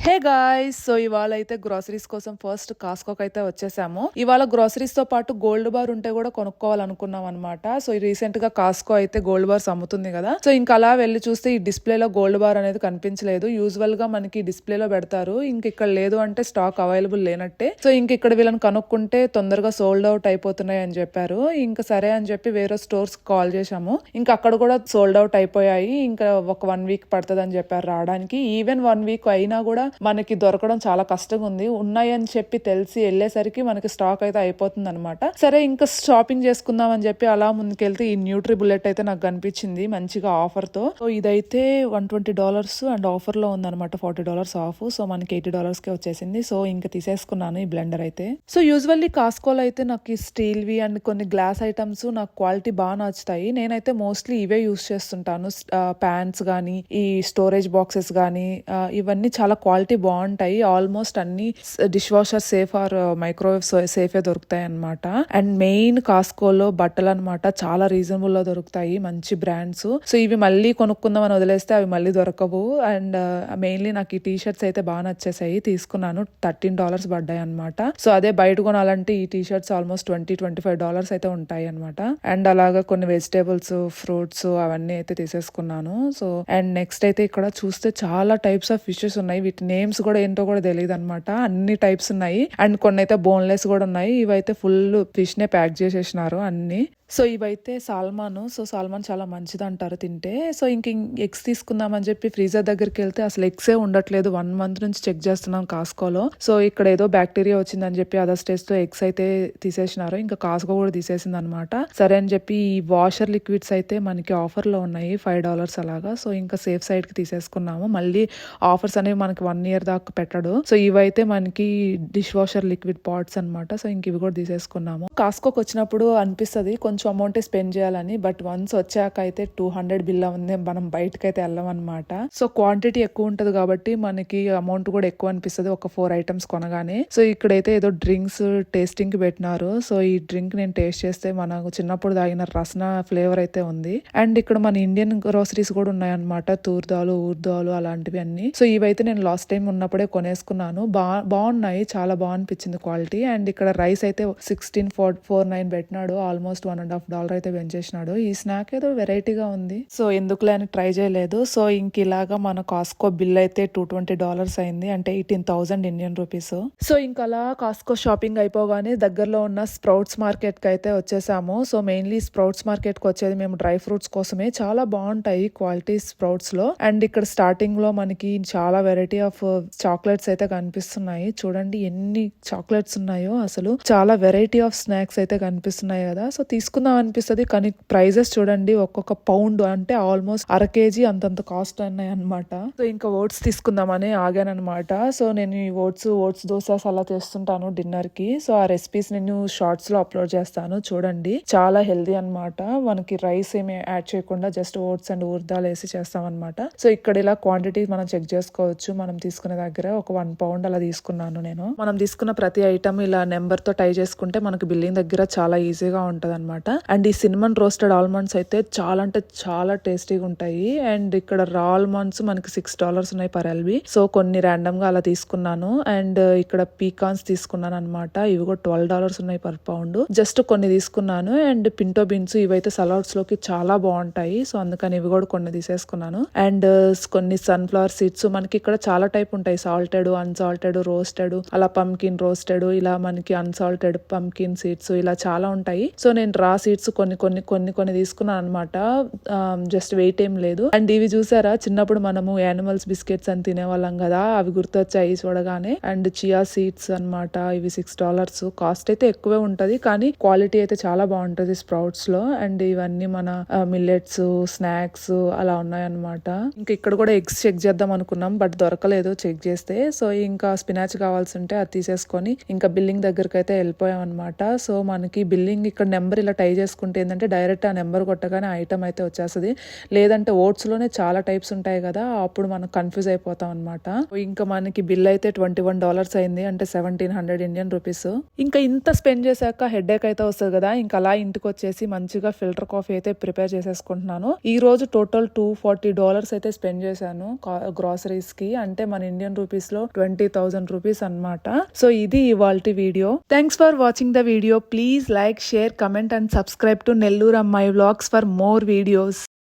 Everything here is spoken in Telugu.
హే గాయ్స్, సో ఇవాళ అయితే గ్రోసరీస్ కోసం ఫస్ట్ కాస్కోకి అయితే వచ్చేసాము. ఇవాళ గ్రోసరీస్ తో పాటు గోల్డ్ బార్ ఉంటే కూడా కొనుక్కోవాలనుకున్నాం అనమాట. సో రీసెంట్ గా కాస్కో అయితే గోల్డ్ బార్స్ అమ్ముతుంది కదా. సో ఇంకా అలా వెళ్ళి చూస్తే ఈ డిస్ప్లేలో గోల్డ్ బార్ అనేది కనిపించలేదు. యూజువల్ గా మనకి డిస్ప్లేలో పెడతారు, ఇంక ఇక్కడ లేదు అంటే స్టాక్ అవైలబుల్ లేనట్టే. సో ఇంక ఇక్కడ వీళ్ళని కనుక్కుంటే తొందరగా సోల్డ్ అవుట్ అయిపోతున్నాయి అని చెప్పారు. ఇంకా సరే అని చెప్పి వేరే స్టోర్స్ కాల్ చేశాము. ఇంకా అక్కడ కూడా సోల్డ్ అవుట్ అయిపోయాయి. ఇంకా ఒక 1 వీక్ పడుతుంది అని చెప్పారు రావడానికి. ఈవెన్ 1 వీక్ అయినా కూడా మనకి దొరకడం చాలా కష్టంగా ఉంది. ఉన్నాయని చెప్పి తెలిసి వెళ్ళేసరికి మనకి స్టాక్ అయితే అయిపోతుంది అనమాట. సరే ఇంకా షాపింగ్ చేసుకుందాం అని చెప్పి అలా ముందుకెళ్తే ఈ న్యూట్రీ బుల్లెట్ అయితే నాకు కనిపించింది మంచిగా ఆఫర్ తో. సో ఇదైతే $120 అండ్ ఆఫర్ లో ఉందన్నమాట, $40 ఆఫ్. సో మనకి $80 కే వచ్చేసింది. సో ఇంకా తీసేసుకున్నాను ఈ బ్లెండర్ అయితే. సో యూజువల్లీ కాస్కోలో అయితే నాకు ఈ స్టీల్ వి అండ్ కొన్ని గ్లాస్ ఐటమ్స్ నాకు క్వాలిటీ బాగా నచ్చుతాయి. నేనైతే మోస్ట్లీ ఇవే యూస్ చేస్తుంటాను. ప్యాన్స్ గానీ, ఈ స్టోరేజ్ బాక్సెస్ గానీ, ఇవన్నీ చాలా క్వాలిటీ బాగుంటాయి. ఆల్మోస్ట్ అన్ని dishwasher safe or microwave సేఫే దొరుకుతాయి అనమాట. అండ్ మెయిన్ కాస్కోలో బట్టలు అనమాట చాలా రీజనబుల్ లో దొరుకుతాయి, మంచి బ్రాండ్స్. సో ఇవి మళ్ళీ కొనుక్కుందాం అని వదిలేస్తే అవి మళ్ళీ దొరకవు. అండ్ మెయిన్లీ నాకు ఈ టీ షర్ట్స్ అయితే బాగా నచ్చేసాయి, తీసుకున్నాను. $13 పడ్డాయి అనమాట. సో అదే బయట కొనాలంటే ఈ టీ షర్ట్స్ ఆల్మోస్ట్ $20-25 అయితే ఉంటాయి అనమాట. అండ్ అలాగా కొన్ని వెజిటేబుల్స్, ఫ్రూట్స్ అవన్నీ అయితే తీసేసుకున్నాను. సో అండ్ నెక్స్ట్ అయితే ఇక్కడ చూస్తే చాలా టైప్స్ ఆఫ్ ఫిషెస్ ఉన్నాయి. వీటి నేమ్స్ కూడా ఏంటో కూడా తెలియదు అనమాట. అన్ని టైప్స్ ఉన్నాయి. అండ్ కొన్ని అయితే బోన్లెస్ కూడా ఉన్నాయి. ఇవైతే ఫుల్ ఫిష్ నే ప్యాక్ చేసేసినారు అన్ని. సో ఇవైతే సాల్మాన్. సో సాల్మాన్ చాలా మంచిది అంటారు తింటే. సో ఇంక ఎగ్స్ తీసుకుందామని చెప్పి ఫ్రీజర్ దగ్గరికి వెళ్తే అసలు ఎగ్సే ఉండట్లేదు. 1 మంత్ నుంచి చెక్ చేస్తున్నాం కాస్కోలో. సో ఇక్కడ ఏదో బ్యాక్టీరియా వచ్చిందని చెప్పి అదర్ స్టేజ్ తో ఎగ్స్ అయితే తీసేసినారు. ఇంకా కాస్కో కూడా తీసేసింది అనమాట. సరే అని చెప్పి ఈ వాషర్ లిక్విడ్స్ అయితే మనకి ఆఫర్ లో ఉన్నాయి, $5 అలాగా. సో ఇంకా సేఫ్ సైడ్ కి తీసేసుకున్నాము. మళ్ళీ ఆఫర్స్ అనేవి మనకి 1 ఇయర్ దాకా పెట్టడు. సో ఇవైతే మనకి డిష్ వాషర్ లిక్విడ్ పాట్స్ అనమాట. సో ఇంక ఇవి కూడా తీసేసుకున్నాము. కాస్కోకి వచ్చినప్పుడు అనిపిస్తుంది కొంచెం అమౌంట్ స్పెండ్ చేయాలని, బట్ వన్స్ వచ్చాక అయితే 200 బిల్ ఉంది, మనం బయటకైతే వెళ్ళం అనమాట. సో క్వాంటిటీ ఎక్కువ ఉంటది కాబట్టి మనకి అమౌంట్ కూడా ఎక్కువ అనిపిస్తుంది ఒక 4 ఐటమ్స్ కొనగానే. సో ఇక్కడైతే ఏదో డ్రింక్స్ టేస్టింగ్ కి పెట్టినారు. సో ఈ డ్రింక్ నేను టేస్ట్ చేస్తే మనకు చిన్నప్పుడు తాగిన రసన ఫ్లేవర్ అయితే ఉంది. అండ్ ఇక్కడ మన ఇండియన్ గ్రోసరీస్ కూడా ఉన్నాయన్నమాట, తూర్దాలు, ఊర్దాలు అలాంటివి అన్ని. సో ఇవైతే నేను లాస్ట్ టైం ఉన్నప్పుడే కొనేసుకున్నాను. బాగున్నాయి, చాలా బాగా అనిపించింది క్వాలిటీ. అండ్ ఇక్కడ రైస్ అయితే 16.49 పెట్టినాడు, ఆల్మోస్ట్ $1.5 అయితే పెంచేసినాడు. ఈ స్నాక్ ఏదో వెరైటీగా ఉంది, సో ఎందుకులే అని ట్రై చేయలేదు. సో ఇంక ఇలాగా మన కాస్కో బిల్ అయితే $220 అయింది, అంటే 18,000 ఇండియన్ రూపీస్. సో ఇంకా అలా కాస్కో షాపింగ్ అయిపోగానే దగ్గరలో ఉన్న స్ప్రౌట్స్ మార్కెట్ కి అయితే వచ్చేసాము. సో మెయిన్లీ స్ప్రౌట్స్ మార్కెట్ కి వచ్చేది మేము డ్రై ఫ్రూట్స్ కోసమే. చాలా బాగుంటాయి క్వాలిటీ స్ప్రౌట్స్ లో. అండ్ ఇక్కడ స్టార్టింగ్ లో మనకి చాలా వెరైటీ ఆఫ్ చాక్లెట్స్ అయితే కనిపిస్తున్నాయి. చూడండి ఎన్ని చాక్లెట్స్ ఉన్నాయో, అసలు చాలా వెరైటీ ఆఫ్ స్నాక్స్ అయితే కనిపిస్తున్నాయి కదా. సో తీసుకుందాం అనిపిస్తుంది, కానీ ప్రైజెస్ చూడండి, ఒక్కొక్క పౌండ్ అంటే ఆల్మోస్ట్ అర కేజీ అంతంత కాస్ట్ అన్నాయి అనమాట. సో ఇంకా ఓట్స్ తీసుకుందామని ఆగాను అనమాట. సో నేను ఈ ఓట్స్ దోసాస్ అలా చేస్తుంటాను డిన్నర్ కి. సో ఆ రెసిపీస్ నేను షార్ట్స్ లో అప్లోడ్ చేస్తాను, చూడండి. చాలా హెల్దీ అనమాట. మనకి రైస్ ఏమి యాడ్ చేయకుండా జస్ట్ ఓట్స్ అండ్ ఊర్దాలు వేసి చేస్తాం అనమాట. సో ఇక్కడ ఇలా క్వాంటిటీ మనం చెక్ చేసుకోవచ్చు. మనం తీసుకునే దగ్గర ఒక 1 పౌండ్ అలా తీసుకున్నాను నేను. మనం తీసుకున్న ప్రతి ఐటమ్ ఇలా నెంబర్ తో టై చేసుకుంటే మనకి బిల్లింగ్ దగ్గర చాలా ఈజీగా ఉంటది అనమాట. అండ్ ఈ సినిమన్ రోస్టెడ్ ఆల్మండ్స్ అయితే చాలా అంటే చాలా టేస్టీగా ఉంటాయి. అండ్ ఇక్కడ రా ఆల్మండ్స్ మనకి $6 ఉన్నాయి పర్ ఎల్బీ. సో కొన్ని ర్యాండమ్ గా అలా తీసుకున్నాను. అండ్ ఇక్కడ పీకాన్స్ తీసుకున్నాను అనమాట. ఇవి కూడా $12 ఉన్నాయి పర్ పౌండ్. జస్ట్ కొన్ని తీసుకున్నాను. అండ్ పింటో బీన్స్ ఇవైతే సలాడ్స్ లోకి చాలా బాగుంటాయి. సో అందుకని ఇవి కూడా కొన్ని తీసేసుకున్నాను. అండ్ కొన్ని సన్ఫ్లవర్ సీడ్స్ మనకి ఇక్కడ చాలా టైప్ ఉంటాయి, సాల్టెడ్, అన్సాల్టెడ్, రోస్టెడ్, అలా పంకిన్ రోస్టెడ్, ఇలా మనకి అన్సాల్టెడ్ పంకిన్ సీడ్స్ ఇలా చాలా ఉంటాయి. సో నేను రా సీడ్స్ కొన్ని తీసుకున్నాను అనమాట. జస్ట్ వెయిట్ ఏం లేదు. అండ్ ఇవి చూసారా, చిన్నప్పుడు మనము యానిమల్స్ బిస్కెట్స్ అని తినేవాళ్ళం కదా, అవి గుర్తొచ్చాయి చూడగానే. అండ్ చియా సీడ్స్ అనమాట, ఇవి $6. కాస్ట్ అయితే ఎక్కువే ఉంటది, కానీ క్వాలిటీ అయితే చాలా బాగుంటది స్ప్రౌట్స్ లో. అండ్ ఇవన్నీ మన మిల్లెట్స్, స్నాక్స్ అలా ఉన్నాయన్నమాట. ఇంకా ఇక్కడ కూడా ఎగ్స్ చెక్ చేద్దాం అనుకున్నాం, బట్ దొరకలేదు చెక్ చేస్తే. సో ఇంకా స్పినాచ్ కావాల్సి ఉంటే అది తీసేసుకొని ఇంకా బిల్లింగ్ దగ్గరకు అయితే వెళ్ళిపోయాం అనమాట. సో మనకి బిల్లింగ్ ఇక్కడ నెంబర్ ఇలా టైప్ టై చేసుకుంటే ఏంటంటే డైరెక్ట్ ఆ నెంబర్ కొట్టగానే ఐటమ్ అయితే వచ్చేస్తుంది. లేదంటే ఓట్స్లోనే చాలా టైప్స్ ఉంటాయి కదా, అప్పుడు మనం కన్ఫ్యూజ్ అయిపోతాం అనమాట. ఇంకా మనకి బిల్ అయితే $21 అయింది, అంటే 1700 ఇండియన్ రూపీస్. ఇంకా ఇంత స్పెండ్ చేశాక హెడేక్ అయితే వస్తుంది కదా, ఇంకా అలా ఇంటికి వచ్చేసి మంచిగా ఫిల్టర్ కాఫీ అయితే ప్రిపేర్ చేసేసుకుంటున్నాను. ఈ రోజు టోటల్ $240 అయితే స్పెండ్ చేశాను గ్రాసరీస్ కి, అంటే మన ఇండియన్ రూపీస్ లో 20,000 రూపీస్ అనమాట. సో ఇది ఇవాల్టి video. Thanks for watching the video. Please like, share, comment and subscribe to Nellore అమ్మాయి వ్లాగ్స్ ఫర్ మోర్ వీడియోస్.